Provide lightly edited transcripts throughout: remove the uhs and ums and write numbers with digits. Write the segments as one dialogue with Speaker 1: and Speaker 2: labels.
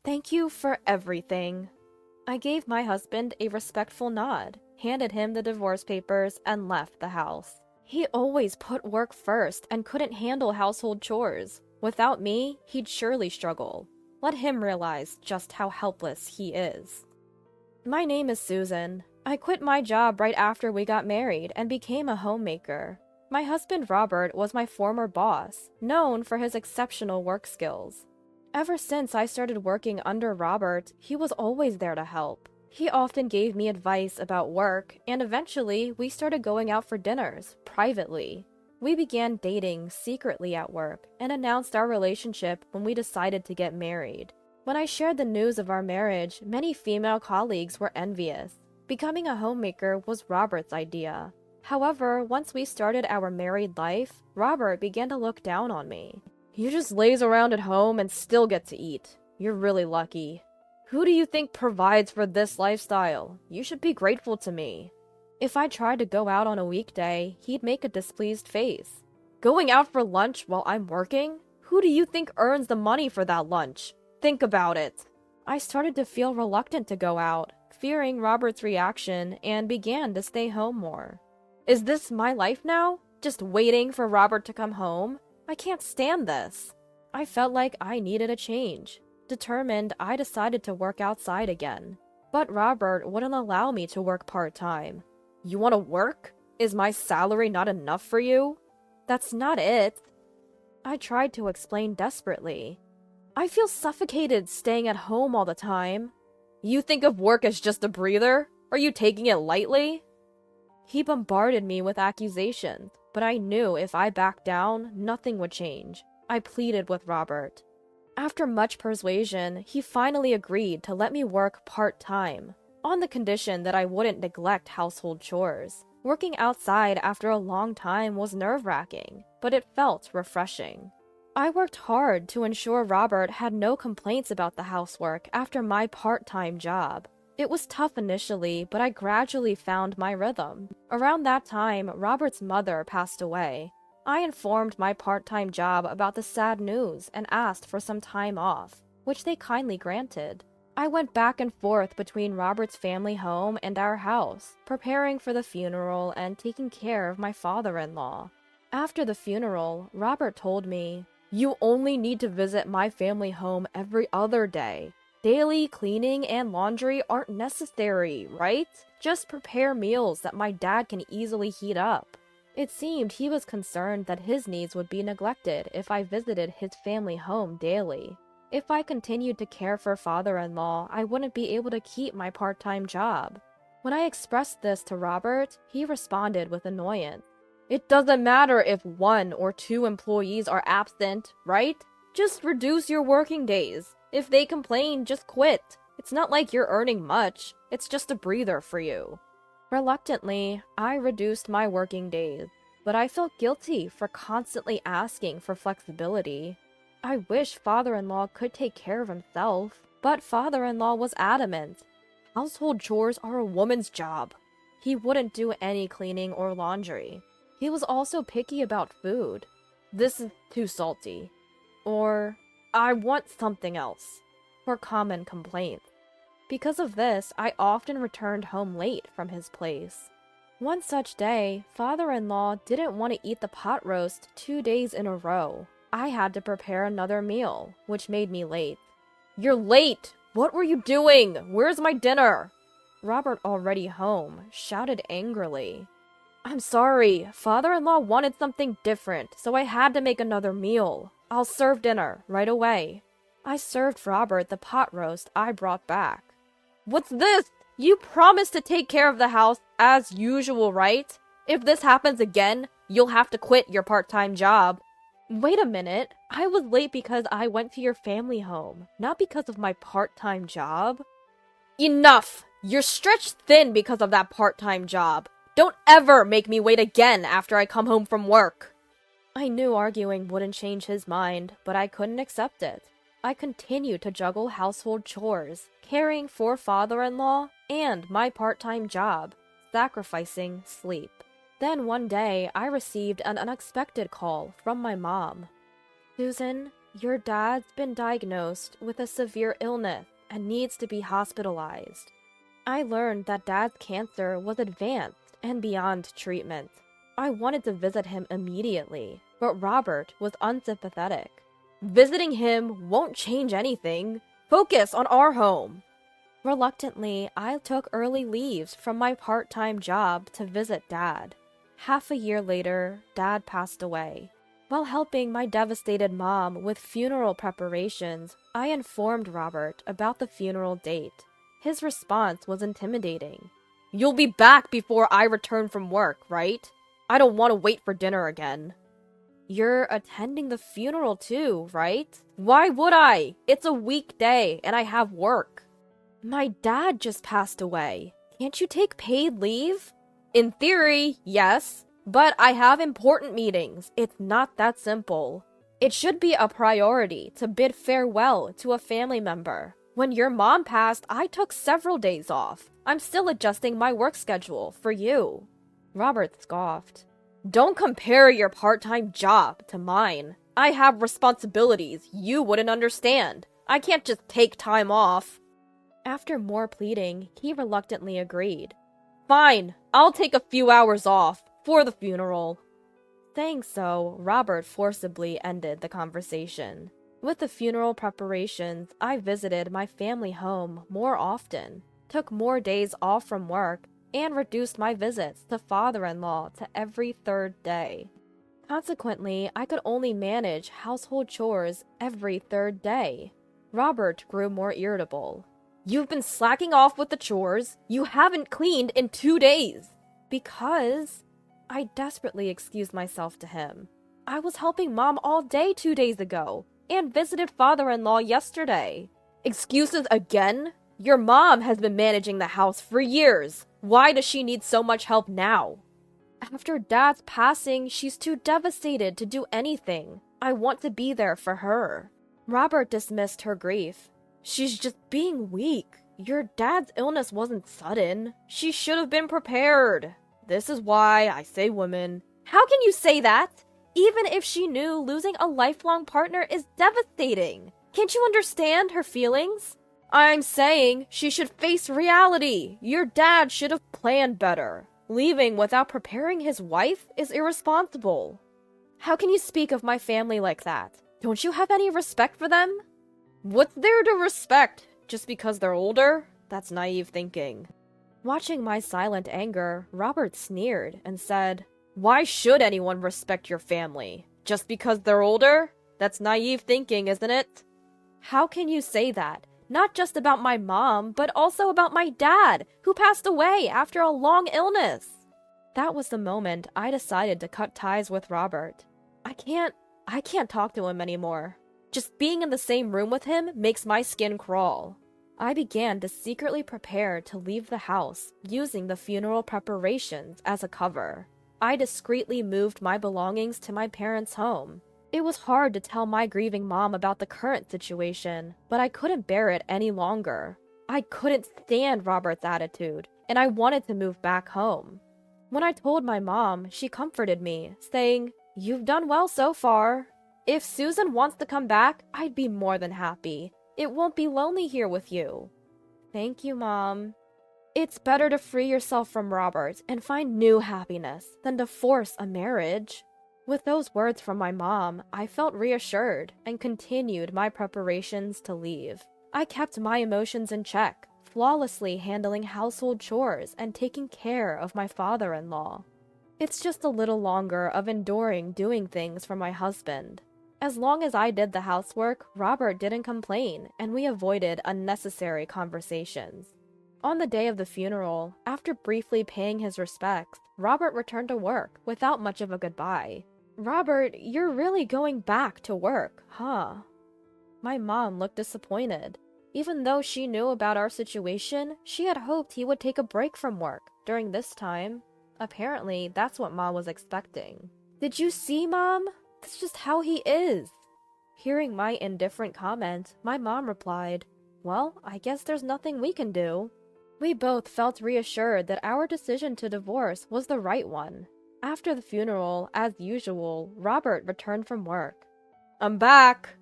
Speaker 1: Thank you for everything. I gave my husband a respectful nod, handed him the divorce papers, and left the house. He always put work first and couldn't handle household chores. Without me, he'd surely struggle. Let him realize just how helpless he is. My name is Susan. I quit my job right after we got married and became a homemaker. My husband Robert was my former boss, known for his exceptional work skills. Ever since I started working under Robert, he was always there to help. He often gave me advice about work, and eventually we started going out for dinners, privately. We began dating secretly at work and announced our relationship when we decided to get married. When I shared the news of our marriage, many female colleagues were envious. Becoming a homemaker was Robert's idea. However, once we started our married life, Robert began to look down on me. "You just laze around at home and still get to eat. You're really lucky. Who do you think provides for this lifestyle? You should be grateful to me." If I tried to go out on a weekday, he'd make a displeased face. "Going out for lunch while I'm working? Who do you think earns the money for that lunch? Think about it." I started to feel reluctant to go out, fearing Robert's reaction, and began to stay home more. Is this my life now? Just waiting for Robert to come home? I can't stand this. I felt like I needed a change. Determined, I decided to work outside again. But Robert wouldn't allow me to work part-time. "You want to work? Is my salary not enough for you?" "That's not it." I tried to explain desperately. "I feel suffocated staying at home all the time." "You think of work as just a breather? Are you taking it lightly?" He bombarded me with accusations, but I knew if I backed down, nothing would change. I pleaded with Robert. After much persuasion, he finally agreed to let me work part-time, on the condition that I wouldn't neglect household chores. Working outside after a long time was nerve-wracking, but it felt refreshing. I worked hard to ensure Robert had no complaints about the housework after my part-time job. It was tough initially, but I gradually found my rhythm. Around that time, Robert's mother passed away. I informed my part-time job about the sad news and asked for some time off, which they kindly granted. I went back and forth between Robert's family home and our house, preparing for the funeral and taking care of my father-in-law. After the funeral, Robert told me, "You only need to visit my family home every other day. Daily cleaning and laundry aren't necessary, right? Just prepare meals that my dad can easily heat up." It seemed he was concerned that his needs would be neglected if I visited his family home daily. If I continued to care for father-in-law, I wouldn't be able to keep my part-time job. When I expressed this to Robert, he responded with annoyance. "It doesn't matter if 1 or 2 employees are absent, right? Just reduce your working days. If they complain, just quit. It's not like you're earning much. It's just a breather for you." Reluctantly, I reduced my working days, but I felt guilty for constantly asking for flexibility. I wish father-in-law could take care of himself, but father-in-law was adamant. Household chores are a woman's job. He wouldn't do any cleaning or laundry. He was also picky about food. "This is too salty." Or, "I want something else," were common complaints. Because of this, I often returned home late from his place. One such day, father-in-law didn't want to eat the pot roast 2 days in a row. I had to prepare another meal, which made me late. "You're late! What were you doing? Where's my dinner?" Robert, already home, shouted angrily. "I'm sorry, father-in-law wanted something different, so I had to make another meal. I'll serve dinner right away." I served Robert the pot roast I brought back. "What's this? You promised to take care of the house as usual, right? If this happens again, you'll have to quit your part-time job." "Wait a minute. I was late because I went to your family home, not because of my part-time job." "Enough! You're stretched thin because of that part-time job. Don't ever make me wait again after I come home from work." I knew arguing wouldn't change his mind, but I couldn't accept it. I continued to juggle household chores, caring for father-in-law, and my part-time job, sacrificing sleep. Then one day, I received an unexpected call from my mom. "Susan, Your dad's been diagnosed with a severe illness and needs to be hospitalized. I learned that Dad's cancer was advanced and beyond treatment. I wanted to visit him immediately, but Robert was unsympathetic. Visiting him won't change anything. Focus on our home. Reluctantly, I took early leaves from my part-time job to visit Dad. Half a year later, Dad passed away. While helping my devastated mom with funeral preparations, I informed Robert about the funeral date. His response was intimidating. "You'll be back before I return from work, right? I don't want to wait for dinner again." "You're attending the funeral too, right?" "Why would I? It's a weekday and I have work." "My dad just passed away. Can't you take paid leave?" "In theory, yes, but I have important meetings. It's not that simple. It should be a priority to bid farewell to a family member. When your mom passed, I took several days off. I'm still adjusting my work schedule for you." Robert scoffed. "Don't compare your part-time job to mine. I have responsibilities you wouldn't understand. I can't just take time off." After more pleading, he reluctantly agreed. "Fine, I'll take a few hours off for the funeral." Saying so, Robert forcibly ended the conversation. With the funeral preparations, I visited my family home more often, took more days off from work, and reduced my visits to father-in-law to every third day. Consequently, I could only manage household chores every third day. Robert grew more irritable. "You've been slacking off with the chores. You haven't cleaned in 2 days." "Because..." I desperately excused myself to him. "I was helping Mom all day 2 days ago, and visited father-in-law yesterday." "Excuses again? Your mom has been managing the house for years. Why does she need so much help now?" "After Dad's passing, she's too devastated to do anything. I want to be there for her." Robert dismissed her grief. "She's just being weak. Your dad's illness wasn't sudden. She should have been prepared. This is why I say women." "How can you say that? Even if she knew losing a lifelong partner is devastating. Can't you understand her feelings?" "I'm saying she should face reality. Your dad should have planned better. Leaving without preparing his wife is irresponsible." "How can you speak of my family like that? Don't you have any respect for them?" "What's there to respect? Just because they're older? That's naive thinking." Watching my silent anger, Robert sneered and said, "Why should anyone respect your family? Just because they're older? That's naive thinking, isn't it?" "How can you say that? Not just about my mom, but also about my dad, who passed away after a long illness." That was the moment I decided to cut ties with Robert. I can't talk to him anymore. Just being in the same room with him makes my skin crawl. I began to secretly prepare to leave the house, using the funeral preparations as a cover. I discreetly moved my belongings to my parents' home. It was hard to tell my grieving mom about the current situation, but I couldn't bear it any longer. I couldn't stand Robert's attitude, and I wanted to move back home. When I told my mom, she comforted me, saying, "You've done well so far. If Susan wants to come back, I'd be more than happy. It won't be lonely here with you." "Thank you, Mom." It's better to free yourself from Robert and find new happiness than to force a marriage. With those words from my mom, I felt reassured and continued my preparations to leave. I kept my emotions in check, flawlessly handling household chores and taking care of my father-in-law. It's just a little longer of enduring doing things for my husband. As long as I did the housework, Robert didn't complain, and we avoided unnecessary conversations. On the day of the funeral, after briefly paying his respects, Robert returned to work without much of a goodbye. "Robert, you're really going back to work, huh?" My mom looked disappointed. Even though she knew about our situation, she had hoped he would take a break from work during this time. Apparently, that's what Mom was expecting. "Did you see, Mom? That's just how he is." Hearing my indifferent comment, my mom replied, "Well, I guess there's nothing we can do." We both felt reassured that our decision to divorce was the right one. After the funeral, as usual, Robert returned from work. "I'm back."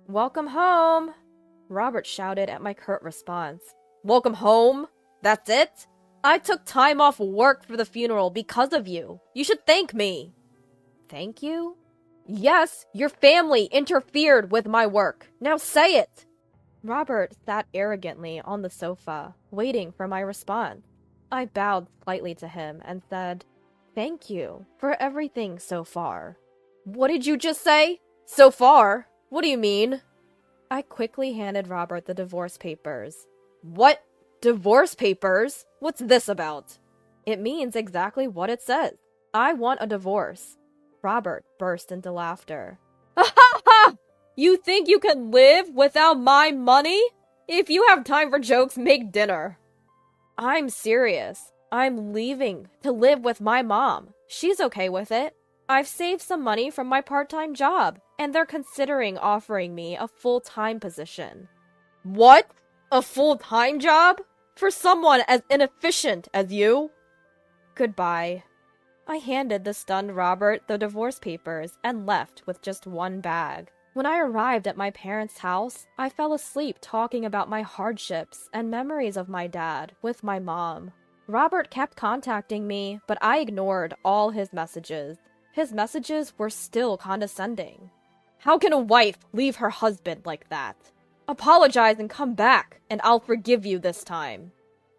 Speaker 1: "Welcome home," Robert shouted at my curt response. "Welcome home? That's it? I took time off work for the funeral because of you. You should thank me." "Thank you?" "Yes, your family interfered with my work. Now say it." Robert sat arrogantly on the sofa, waiting for my response. I bowed slightly to him and said, "Thank you for everything so far." "What did you just say? So far? What do you mean?" I quickly handed Robert the divorce papers. "What? Divorce papers? What's this about?" "It means exactly what it says. I want a divorce." Robert burst into laughter. "Ha ha ha! You think you can live without my money? If you have time for jokes, make dinner." "I'm serious. I'm leaving to live with my mom. She's okay with it. I've saved some money from my part-time job, and they're considering offering me a full-time position." "What? A full-time job? For someone as inefficient as you?" "Goodbye." I handed the stunned Robert the divorce papers and left with just one bag. When I arrived at my parents' house, I fell asleep talking about my hardships and memories of my dad with my mom. Robert kept contacting me, but I ignored all his messages. His messages were still condescending. "How can a wife leave her husband like that? Apologize and come back, and I'll forgive you this time."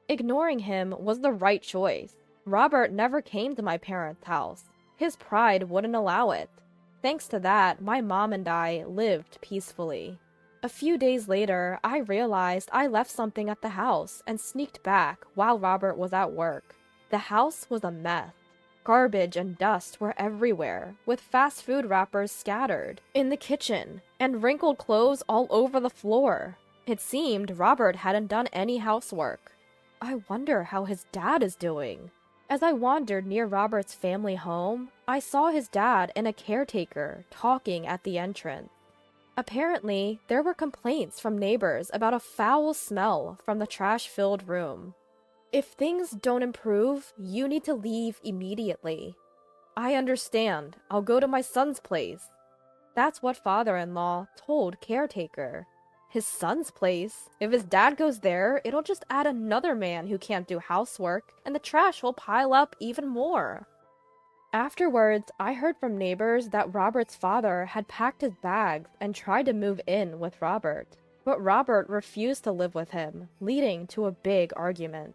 Speaker 1: Ignoring him was the right choice. Robert never came to my parents' house. His pride wouldn't allow it. Thanks to that, my mom and I lived peacefully. A few days later, I realized I left something at the house and sneaked back while Robert was at work. The house was a mess. Garbage and dust were everywhere, with fast food wrappers scattered in the kitchen and wrinkled clothes all over the floor. It seemed Robert hadn't done any housework. I wonder how his dad is doing. As I wandered near Robert's family home, I saw his dad and a caretaker talking at the entrance. Apparently, there were complaints from neighbors about a foul smell from the trash-filled room. "If things don't improve, you need to leave immediately." "I understand. I'll go to my son's place." That's what father-in-law told caretaker. His son's place? If his dad goes there, it'll just add another man who can't do housework, and the trash will pile up even more. Afterwards, I heard from neighbors that Robert's father had packed his bags and tried to move in with Robert. But Robert refused to live with him, leading to a big argument.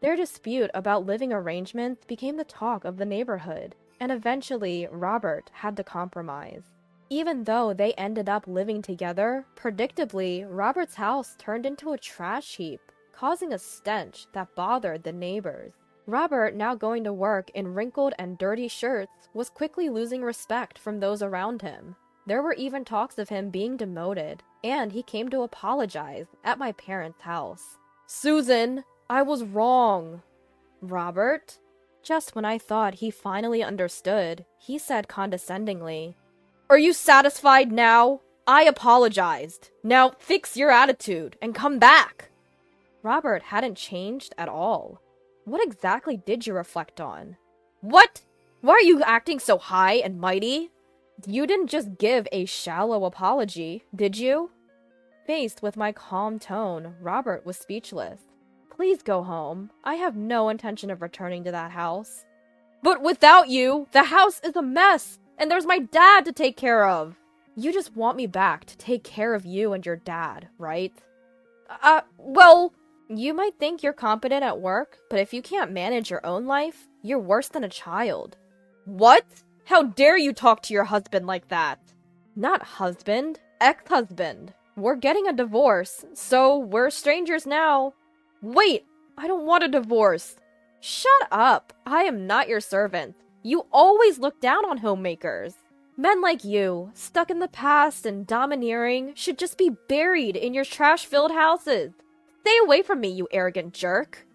Speaker 1: Their dispute about living arrangements became the talk of the neighborhood, and eventually Robert had to compromise. Even though they ended up living together, predictably, Robert's house turned into a trash heap, causing a stench that bothered the neighbors. Robert, now going to work in wrinkled and dirty shirts, was quickly losing respect from those around him. There were even talks of him being demoted, and he came to apologize at my parents' house. "Susan, I was wrong." "Robert?" Just when I thought he finally understood, he said condescendingly, "Are you satisfied now? I apologized. Now fix your attitude and come back." Robert hadn't changed at all. What exactly did you reflect on? "What? Why are you acting so high and mighty? You didn't just give a shallow apology, did you?" Faced with my calm tone, Robert was speechless. "Please go home. I have no intention of returning to that house." "But without you, the house is a mess, and there's my dad to take care of." "You just want me back to take care of you and your dad, right?" Well, you might think you're competent at work, but if you can't manage your own life, you're worse than a child." "What? How dare you talk to your husband like that?" "Not husband, ex-husband. We're getting a divorce, so we're strangers now." "Wait, I don't want a divorce." "Shut up. I am not your servant. You always look down on homemakers. Men like you, stuck in the past and domineering, should just be buried in your trash-filled houses. Stay away from me, you arrogant jerk."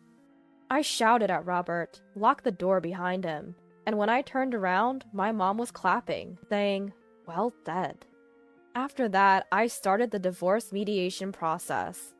Speaker 1: I shouted at Robert, locked the door behind him, and when I turned around, my mom was clapping, saying, "Well said." After that, I started the divorce mediation process.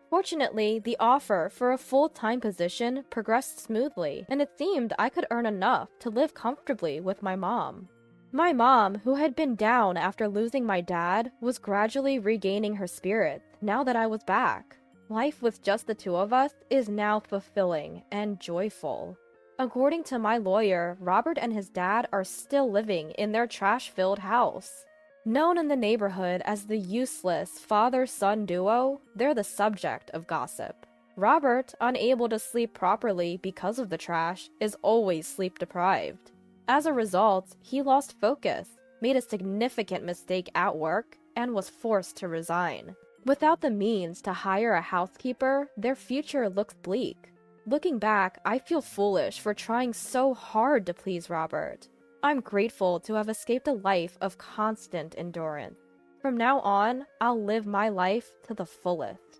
Speaker 1: Fortunately, the offer for a full-time position progressed smoothly, and it seemed I could earn enough to live comfortably with my mom. My mom, who had been down after losing my dad, was gradually regaining her spirit now that I was back. Life with just the two of us is now fulfilling and joyful. According to my lawyer, Robert and his dad are still living in their trash-filled house. Known in the neighborhood as the useless father-son duo, they're the subject of gossip. Robert, unable to sleep properly because of the trash, is always sleep-deprived. As a result, he lost focus, made a significant mistake at work, and was forced to resign. Without the means to hire a housekeeper, their future looks bleak. Looking back, I feel foolish for trying so hard to please Robert. I'm grateful to have escaped a life of constant endurance. From now on, I'll live my life to the fullest.